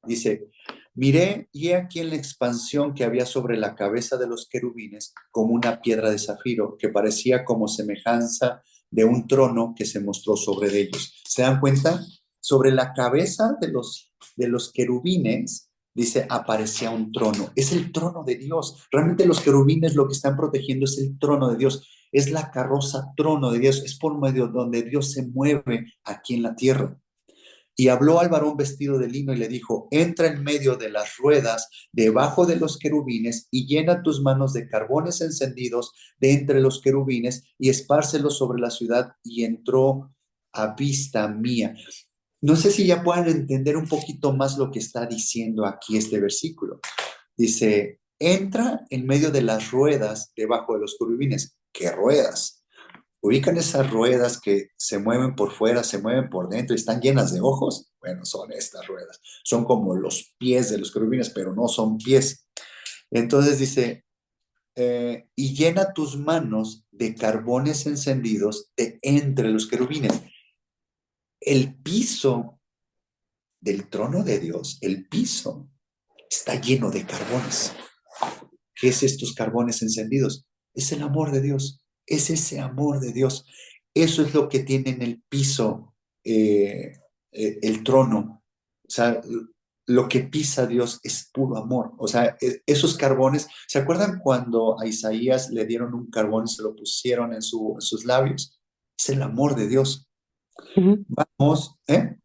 Dice, miré y he aquí en la expansión que había sobre la cabeza de los querubines como una piedra de zafiro que parecía como semejanza de un trono que se mostró sobre ellos. ¿Se dan cuenta? Sobre la cabeza de los querubines, dice, aparecía un trono. Es el trono de Dios. Realmente los querubines lo que están protegiendo es el trono de Dios. Es la carroza trono de Dios. Es por medio donde Dios se mueve aquí en la tierra. Y habló al varón vestido de lino y le dijo, entra en medio de las ruedas, debajo de los querubines, y llena tus manos de carbones encendidos de entre los querubines, y espárcelos sobre la ciudad, y entró a vista mía. No sé si ya puedan entender un poquito más lo que está diciendo aquí este versículo. Dice, entra en medio de las ruedas debajo de los querubines. ¿Qué ruedas? ¿Ubican esas ruedas que se mueven por fuera, se mueven por dentro y están llenas de ojos? Bueno, son estas ruedas. Son como los pies de los querubines, pero no son pies. Entonces dice, y llena tus manos de carbones encendidos de entre los querubines. El piso del trono de Dios, el piso, está lleno de carbones. ¿Qué es estos carbones encendidos? Es el amor de Dios. Es ese amor de Dios. Eso es lo que tiene en el piso el trono. O sea, lo que pisa Dios es puro amor. O sea, esos carbones, ¿se acuerdan cuando a Isaías le dieron un carbón y se lo pusieron en sus labios? Es el amor de Dios. Ujú. Vamos, ¿eh?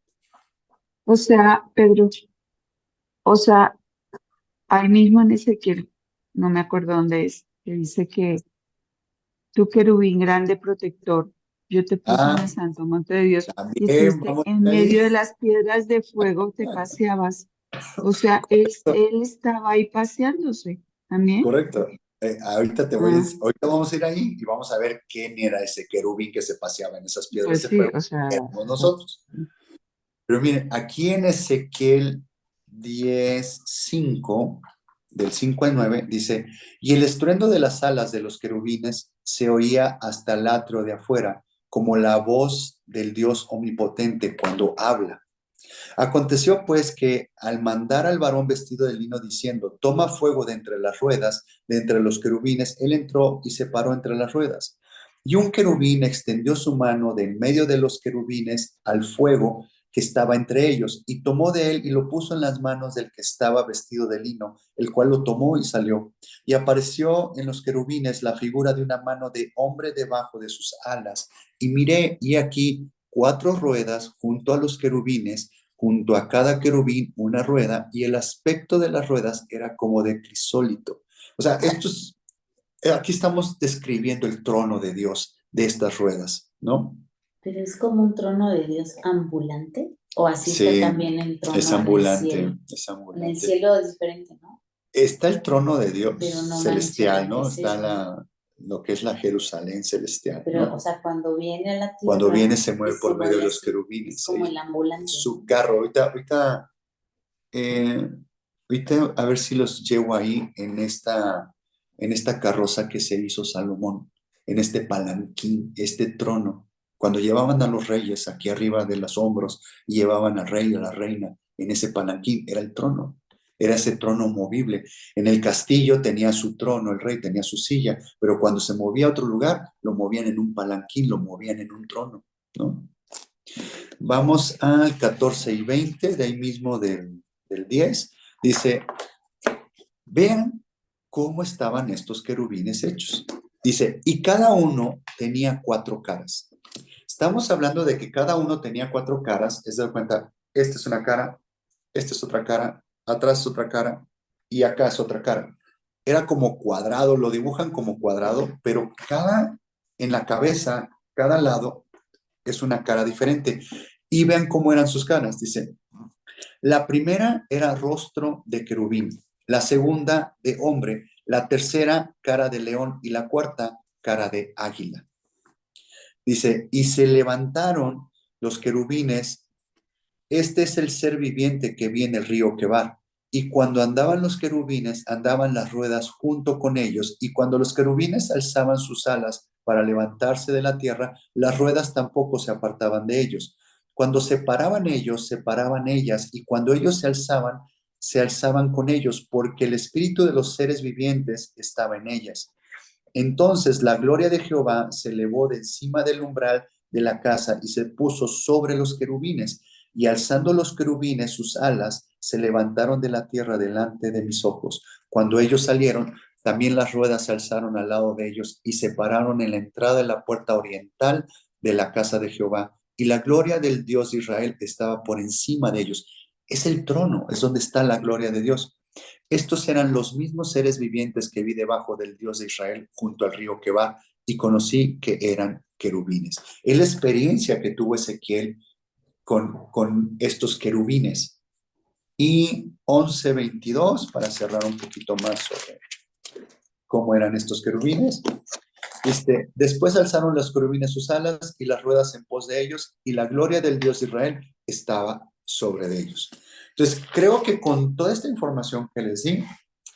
O sea, Pedro, o sea, ahí mismo en Ezequiel, no me acuerdo dónde es, que dice que tú querubín grande protector, yo te puse en el Ah, santo monte de Dios y también estuviste vamos en ahí. medio de las piedras de fuego, te paseabas. O sea, él estaba ahí paseándose también. Correcto. Ahorita Ah, ahorita vamos a ir ahí y vamos a ver quién era ese querubín que se paseaba en esas piedras pues de sí, fuego. o sea, Éramos nosotros. Pero miren, aquí en Ezequiel 10:5, del 5 al 9, dice, y el estruendo de las alas de los querubines se oía hasta el atrio de afuera, como la voz del Dios omnipotente cuando habla. Aconteció pues que al mandar al varón vestido de lino diciendo, toma fuego de entre las ruedas, de entre los querubines, él entró y se paró entre las ruedas. Y un querubín extendió su mano de en medio de los querubines al fuego que estaba entre ellos, y tomó de él y lo puso en las manos del que estaba vestido de lino, el cual lo tomó y salió. Y apareció en los querubines la figura de una mano de hombre debajo de sus alas. Y miré, y aquí 4 ruedas junto a los querubines, junto a cada querubín una rueda, y el aspecto de las ruedas era como de crisólito. O sea, aquí estamos describiendo el trono de Dios de estas ruedas, ¿no? Pero es como un trono de Dios ambulante, o así está Sí, también el trono es en el ambulante, cielo. es En el ambulante. cielo es diferente, ¿no? Está el trono de Dios Pero no celestial, menciona que ¿no? es Está eso. lo que es la Jerusalén celestial, Pero, ¿no? o sea, cuando viene a la Cuando tierra, viene se mueve es por medio igual de los así. Es querubines. como el ambulante. Su carro, eh, ahorita a ver si los llevo ahí en esta carroza que se hizo Salomón, en este palanquín, este trono. Cuando llevaban a los reyes aquí arriba de los hombros y llevaban al rey y a la reina en ese palanquín, era el trono. Era ese trono movible. En el castillo tenía su trono, el rey tenía su silla, pero cuando se movía a otro lugar, lo movían en un palanquín, lo movían en un trono, ¿no? Vamos al 14 y 20, de ahí mismo del 10. Dice, vean cómo estaban estos querubines hechos. Dice, y cada uno tenía 4 caras. Estamos hablando de que cada uno tenía 4 caras, es de cuenta, esta es una cara, esta es otra cara, atrás es otra cara y acá es otra cara. Era como cuadrado, lo dibujan como cuadrado, pero en la cabeza, cada lado es una cara diferente. Y vean cómo eran sus caras, dice, la primera era rostro de querubín, la segunda de hombre, la tercera cara de león y la cuarta cara de águila. Dice, y se levantaron los querubines, este es el ser viviente que vi en el río Quebar. Y cuando andaban los querubines, andaban las ruedas junto con ellos, y cuando los querubines alzaban sus alas, para levantarse de la tierra, las ruedas tampoco se apartaban de ellos. Cuando se paraban ellos, se paraban ellas, y cuando ellos se alzaban con ellos, porque el espíritu de los seres vivientes estaba en ellas. Entonces la gloria de Jehová se elevó de encima del umbral de la casa y se puso sobre los querubines, y alzando los querubines sus alas, se levantaron de la tierra delante de mis ojos. Cuando ellos salieron, también las ruedas se alzaron al lado de ellos y se pararon en la entrada de la puerta oriental de la casa de Jehová. Y la gloria del Dios de Israel estaba por encima de ellos. Es el trono, es donde está la gloria de Dios. Estos eran los mismos seres vivientes que vi debajo del Dios de Israel junto al río Quebar, y conocí que eran querubines. Es la experiencia que tuvo Ezequiel con estos querubines. Y 11:22, para cerrar un poquito más sobre cómo eran estos querubines. Después alzaron los querubines sus alas y las ruedas en pos de ellos, y la gloria del Dios de Israel estaba sobre de ellos. Entonces, creo que con toda esta información que les di,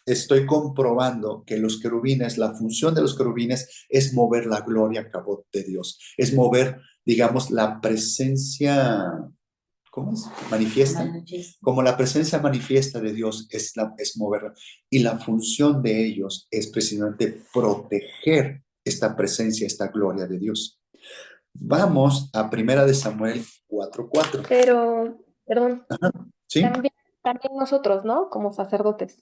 estoy comprobando que los querubines, la función de los querubines es mover la gloria cabot de Dios, es mover, digamos, la presencia, ¿cómo es? Manifiesta. Como la presencia manifiesta de Dios es moverla. Y la función de ellos es precisamente proteger esta presencia, esta gloria de Dios. Vamos a 1 Samuel 4:4. Pero, perdón, ¿Sí? también nosotros, ¿no? Como sacerdotes.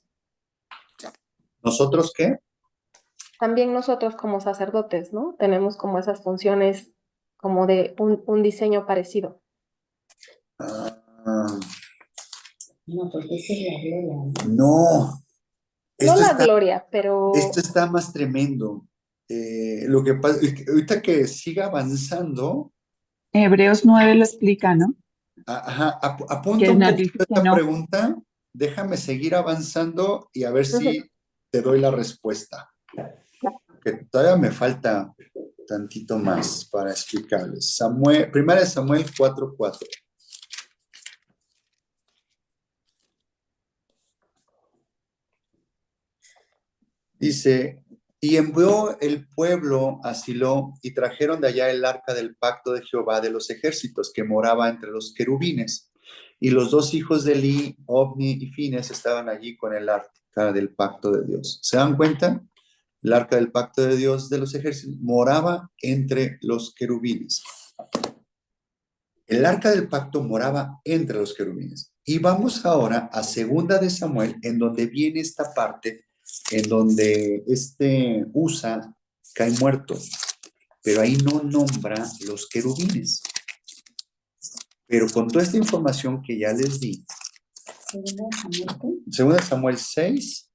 ¿Nosotros qué? También nosotros como sacerdotes, ¿no? Tenemos como esas funciones como de un diseño parecido. Ah, No, porque esa es la gloria, ¿no? no. No Esto la está, gloria, pero esto está más tremendo. Lo que pasa es que ahorita que siga avanzando, Hebreos 9 lo explica, ¿no? ajá, apunta Que un nos dice poquito que esta no. pregunta, déjame seguir avanzando y a ver ujú, si te doy la respuesta. Que todavía me falta tantito más para explicarles. 1 Samuel 4:4. Dice, y envió el pueblo a Silo y trajeron de allá el arca del pacto de Jehová de los ejércitos, que moraba entre los querubines. Y los dos hijos de Eli, Ofni y Fines, estaban allí con el arca del pacto de Dios. ¿Se dan cuenta? El arca del pacto de Dios de los ejércitos moraba entre los querubines. El arca del pacto moraba entre los querubines. Y vamos ahora a 2 Samuel, en donde viene esta parte, en donde Usa cae muerto, pero ahí no nombra los querubines. Pero con toda esta información que ya les di, 2 Samuel 6,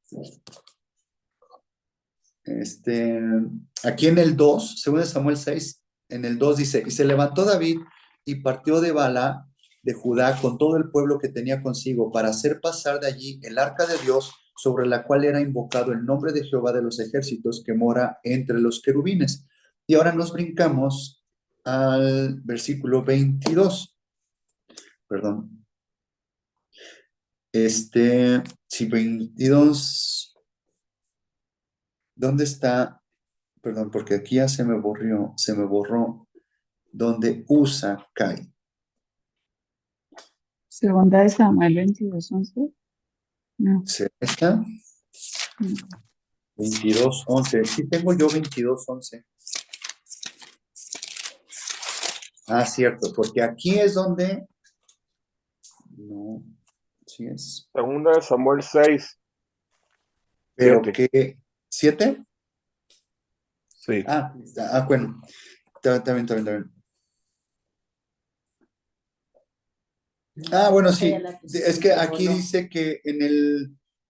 aquí en el 2, 2 Samuel 6, en el 2 dice, y se levantó David y partió de Bala de Judá con todo el pueblo que tenía consigo para hacer pasar de allí el arca de Dios, sobre la cual era invocado el nombre de Jehová de los ejércitos, que mora entre los querubines. Y ahora nos brincamos al versículo 22. Perdón. Sí, 22. ¿Dónde está? Perdón, porque aquí ya se me borró donde Usa cae. Segunda de Samuel 22:11. No. ¿Está? 22:11. Sí tengo yo 22:11. Ah, cierto, porque aquí es donde... No, sí es. Segunda de Samuel 6, Pero 7. que... ¿7? Sí. Bueno. Está bien. Bueno, sí. Es que aquí dice que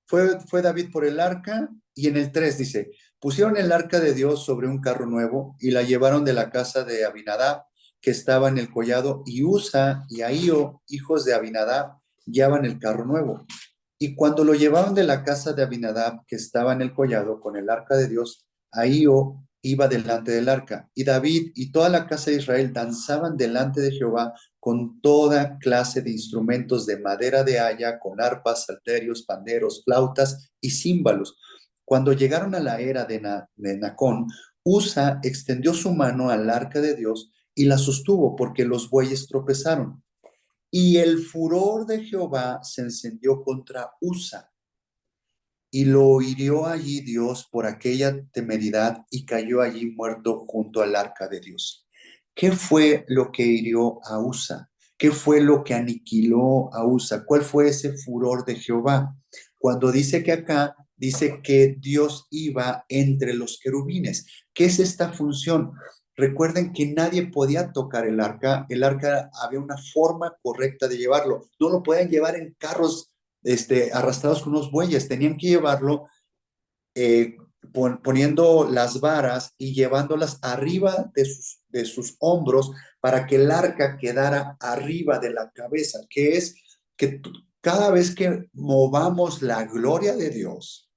fue David por el arca, y en el 3 dice, pusieron el arca de Dios sobre un carro nuevo y la llevaron de la casa de Abinadab, que estaba en el collado, y Usa y Ahío, hijos de Abinadab, llevaban el carro nuevo. Y cuando lo llevaban de la casa de Abinadab, que estaba en el collado, con el arca de Dios, Ahío iba delante del arca, y David y toda la casa de Israel danzaban delante de Jehová con toda clase de instrumentos de madera de haya, con arpas, salterios, panderos, flautas y címbalos. Cuando llegaron a la era de Nacón, Usa extendió su mano al arca de Dios y la sostuvo porque los bueyes tropezaron. Y el furor de Jehová se encendió contra Usa y lo hirió allí Dios por aquella temeridad y cayó allí muerto junto al arca de Dios. ¿Qué fue lo que hirió a Usa? ¿Qué fue lo que aniquiló a Usa? ¿Cuál fue ese furor de Jehová? Cuando dice que acá, dice que Dios iba entre los querubines. ¿Qué es esta función? Recuerden que nadie podía tocar el arca. El arca había una forma correcta de llevarlo. No lo podían llevar en carros arrastrados con unos bueyes. Tenían que llevarlo eh, poniendo las varas y llevándolas arriba de sus hombros para que el arca quedara arriba de la cabeza, que es que cada vez que movamos la gloria de Dios,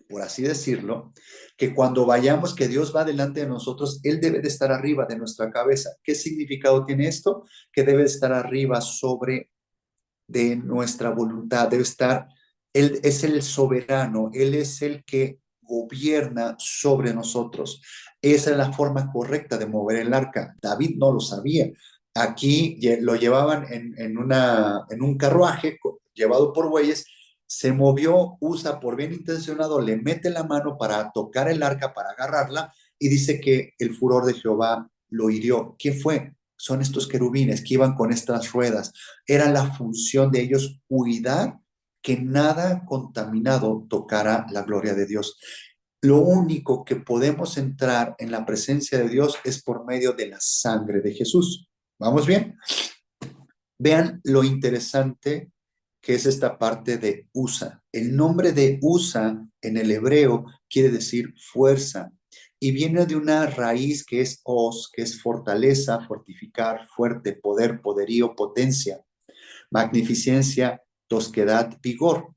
por así decirlo, que cuando vayamos, que Dios va delante de nosotros, Él debe de estar arriba de nuestra cabeza. ¿Qué significado tiene esto? Que debe estar arriba sobre de nuestra voluntad, debe estar, Él es el soberano, Él es el que gobierna sobre nosotros. Esa es la forma correcta de mover el arca. David no lo sabía. Aquí lo llevaban en un carruaje llevado por bueyes, se movió, Usa por bien intencionado, le mete la mano para tocar el arca, para agarrarla, y dice que el furor de Jehová lo hirió. ¿Qué fue? Son estos querubines que iban con estas ruedas. Era la función de ellos cuidar que nada contaminado tocara la gloria de Dios. Lo único que podemos entrar en la presencia de Dios es por medio de la sangre de Jesús. ¿Vamos bien? Vean lo interesante que es esta parte de Usa. El nombre de Usa en el hebreo quiere decir fuerza y viene de una raíz que es os, que es fortaleza, fortificar, fuerte, poder, poderío, potencia, magnificencia, tosquedad, vigor.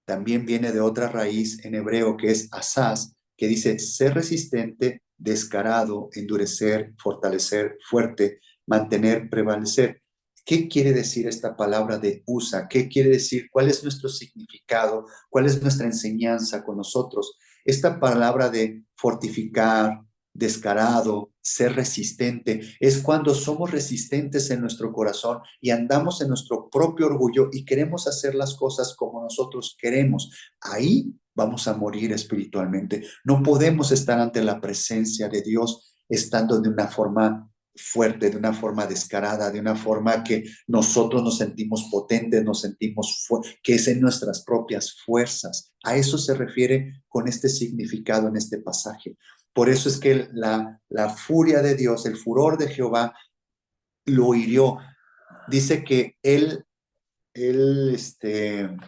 También viene de otra raíz en hebreo que es asaz, que dice ser resistente, descarado, endurecer, fortalecer, fuerte, mantener, prevalecer. ¿Qué quiere decir esta palabra de usa? ¿Qué quiere decir? ¿Cuál es nuestro significado? ¿Cuál es nuestra enseñanza con nosotros? Esta palabra de fortificar, descarado, ser resistente, es cuando somos resistentes en nuestro corazón y andamos en nuestro propio orgullo y queremos hacer las cosas como nosotros queremos. Ahí vamos a morir espiritualmente. No podemos estar ante la presencia de Dios estando de una forma fuerte, de una forma descarada, de una forma que nosotros nos sentimos potentes, nos sentimos que es en nuestras propias fuerzas. A eso se refiere con este significado en este pasaje. Por eso es que la furia de Dios, el furor de Jehová, lo hirió. Dice que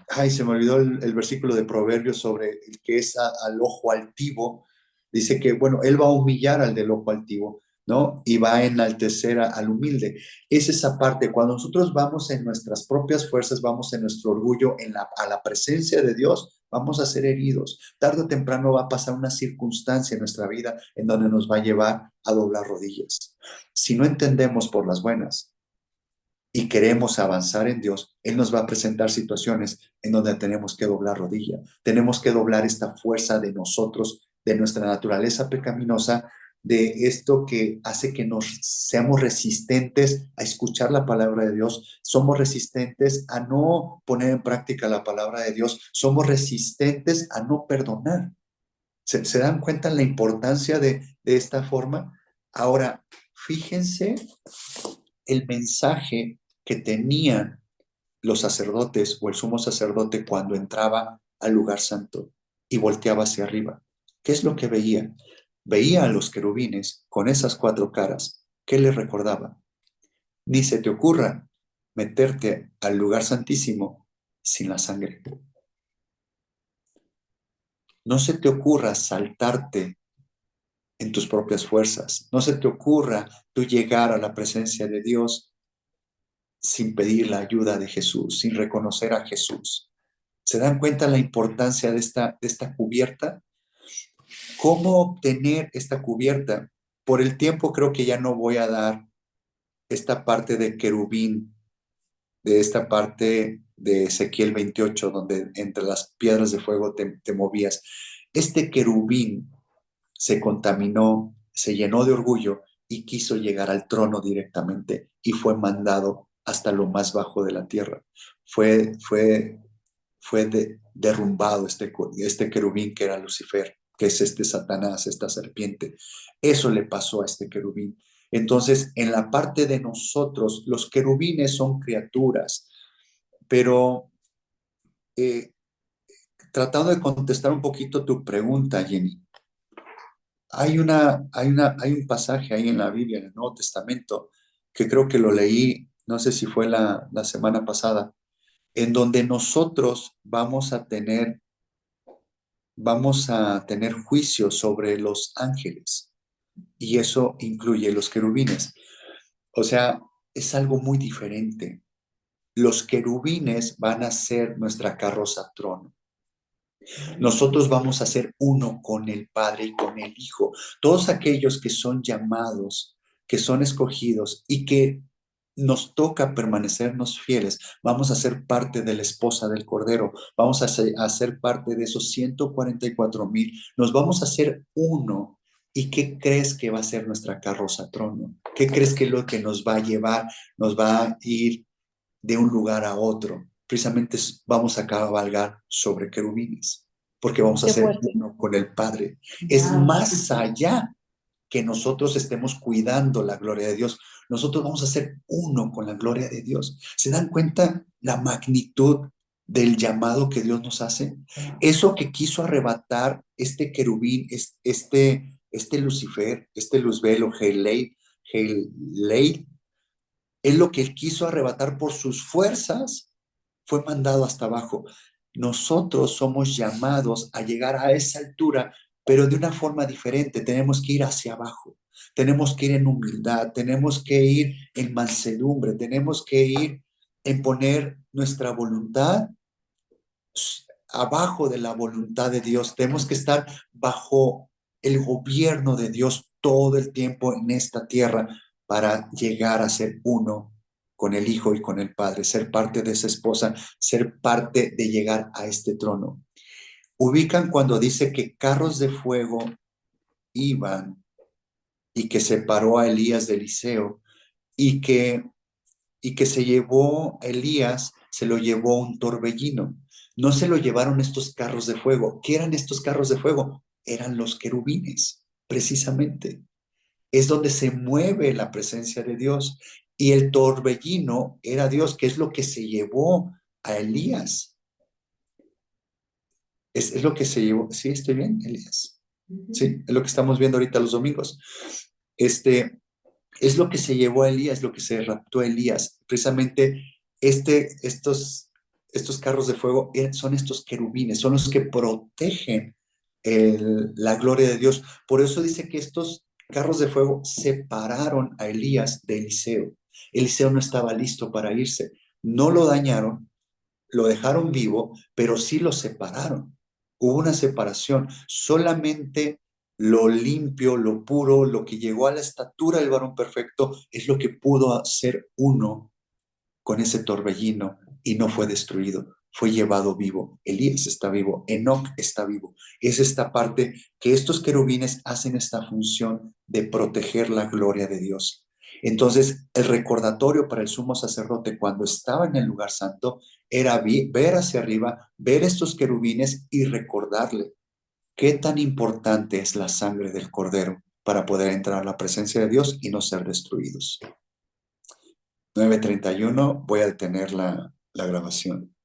ay, se me olvidó el versículo de Proverbios sobre el que es al ojo altivo. Dice que, bueno, él va a humillar al del ojo altivo, ¿no? Y va a enaltecer al humilde. Es esa parte, cuando nosotros vamos en nuestras propias fuerzas, vamos en nuestro orgullo, a la presencia de Dios, vamos a ser heridos. Tarde o temprano va a pasar una circunstancia en nuestra vida en donde nos va a llevar a doblar rodillas. Si no entendemos por las buenas y queremos avanzar en Dios, Él nos va a presentar situaciones en donde tenemos que doblar rodilla. Tenemos que doblar esta fuerza de nosotros, de nuestra naturaleza pecaminosa, de esto que hace que nos seamos resistentes a escuchar la palabra de Dios, somos resistentes a no poner en práctica la palabra de Dios, somos resistentes a no perdonar. ¿Se dan cuenta la importancia de esta forma? Ahora, fíjense el mensaje que tenían los sacerdotes o el sumo sacerdote cuando entraba al lugar santo y volteaba hacia arriba. ¿Qué es lo que veía? Veía a los querubines con esas 4 caras. ¿Qué les recordaba? Ni se te ocurra meterte al lugar santísimo sin la sangre. No se te ocurra saltarte en tus propias fuerzas. No se te ocurra tú llegar a la presencia de Dios sin pedir la ayuda de Jesús, sin reconocer a Jesús. ¿Se dan cuenta la importancia de esta cubierta? ¿Cómo obtener esta cubierta? Por el tiempo creo que ya no voy a dar esta parte de querubín, de esta parte de Ezequiel 28, donde entre las piedras de fuego te movías. Este querubín se contaminó, se llenó de orgullo y quiso llegar al trono directamente y fue mandado hasta lo más bajo de la tierra. Fue derrumbado este querubín que era Lucifer, que es este Satanás, esta serpiente. Eso le pasó a este querubín. Entonces, en la parte de nosotros, los querubines son criaturas, pero tratando de contestar un poquito tu pregunta, Jenny, hay un pasaje ahí en la Biblia, en el Nuevo Testamento, que creo que lo leí, no sé si fue la semana pasada, en donde nosotros vamos a tener juicio sobre los ángeles, y eso incluye los querubines. O sea, es algo muy diferente. Los querubines van a ser nuestra carroza trono. Nosotros vamos a ser uno con el Padre y con el Hijo. Todos aquellos que son llamados, que son escogidos y que nos toca permanecernos fieles, vamos a ser parte de la esposa del Cordero, vamos a ser parte de esos 144,000, nos vamos a hacer uno. ¿Y qué crees que va a ser nuestra carroza trono? ¿Qué crees que es lo que nos va a llevar? Nos va a ir de un lugar a otro. Precisamente vamos a cabalgar sobre querubines, porque vamos a Qué ser fuerte. uno con el Padre. Es más allá que nosotros estemos cuidando la gloria de Dios. Nosotros vamos a ser uno con la gloria de Dios. ¿Se dan cuenta la magnitud del llamado que Dios nos hace? Eso que quiso arrebatar este querubín, este Lucifer, este Luzbel o Heilei, es lo que él quiso arrebatar por sus fuerzas, fue mandado hasta abajo. Nosotros somos llamados a llegar a esa altura, pero de una forma diferente. Tenemos que ir hacia abajo, tenemos que ir en humildad, tenemos que ir en mansedumbre, tenemos que ir en poner nuestra voluntad abajo de la voluntad de Dios. Tenemos que estar bajo el gobierno de Dios todo el tiempo en esta tierra para llegar a ser uno con el Hijo y con el Padre, ser parte de esa esposa, ser parte de llegar a este trono. Ubican cuando dice que carros de fuego iban y que separó a Elías de Eliseo y que se llevó a Elías, se lo llevó un torbellino. No se lo llevaron estos carros de fuego. ¿Qué eran estos carros de fuego? Eran los querubines, precisamente. Es donde se mueve la presencia de Dios. Y el torbellino era Dios, que es lo que se llevó a Elías. Es lo que se llevó. ¿Sí estoy bien, Elías? Sí, es lo que estamos viendo ahorita los domingos. Es lo que se llevó a Elías, lo que se raptó a Elías. Precisamente estos carros de fuego son estos querubines, son los que protegen la gloria de Dios. Por eso dice que estos carros de fuego separaron a Elías de Eliseo. Eliseo no estaba listo para irse. No lo dañaron, lo dejaron vivo, pero sí lo separaron. Hubo una separación. Solamente lo limpio, lo puro, lo que llegó a la estatura del varón perfecto, es lo que pudo hacer uno con ese torbellino y no fue destruido, fue llevado vivo. Elías está vivo, Enoc está vivo. Es esta parte que estos querubines hacen esta función de proteger la gloria de Dios. Entonces, el recordatorio para el sumo sacerdote cuando estaba en el lugar santo era ver hacia arriba, ver estos querubines y recordarle qué tan importante es la sangre del Cordero para poder entrar a la presencia de Dios y no ser destruidos. 9:31, voy a detener la grabación.